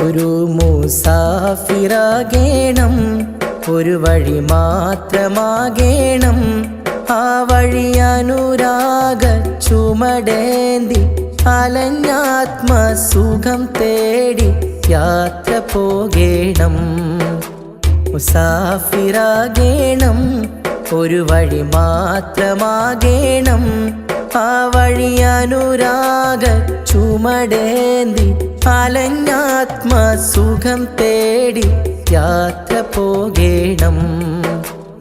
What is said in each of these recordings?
ഒരു മുസാഫിറാകേണം, ഒരു വഴി മാത്രമാകേണം. ആ വഴി അനുരാഗ ചുമടേന്തി അലഞ്ഞാത്മസുഖം തേടി യാത്ര പോകേണം. മുസാഫിറാകേണം, ഒരു വഴി മാത്രമാകേണം. ആ വഴി അനുരാഗ ചുമടേന്തി അലഞ്ഞാത്മസുഖം തേടി യാത്ര പോകേണം.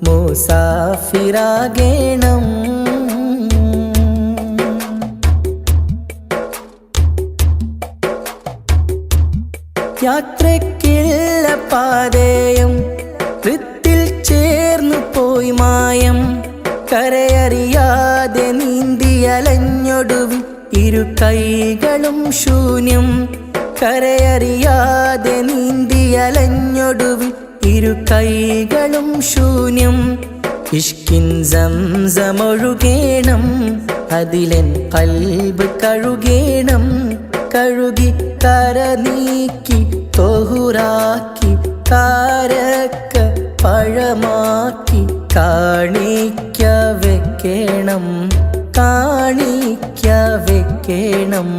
മുസാഫിറാകേണം. യാത്രയ്ക്കുള്ള പാതയും വൃത്തിൽ ചേർന്നു പോയി മായം. കരയറിയാതെ നീന്തിയലഞ്ഞൊടുവിൽ ഇരു കൈകളും ശൂന്യം. കരയറിയാതെ നീന്തിയലഞ്ഞൊടുവിൽ ഇരു കൈകളും ശൂന്യം. ഇഷ്കിൻ സംസമൊഴുകേണം, അതിലെൻ ഖൽബ് കഴുകേണം. കഴുകി കര നീക്കി തൊഹുറാക്കി കാരക്ക പഴമാക്കി കാണിക്ക വെക്കേണം. കാണിക്ക വെക്കേണം.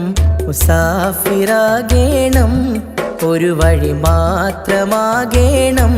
മുസാഫിറാകേണം, ഒരു വഴി മാത്രമാകേണം.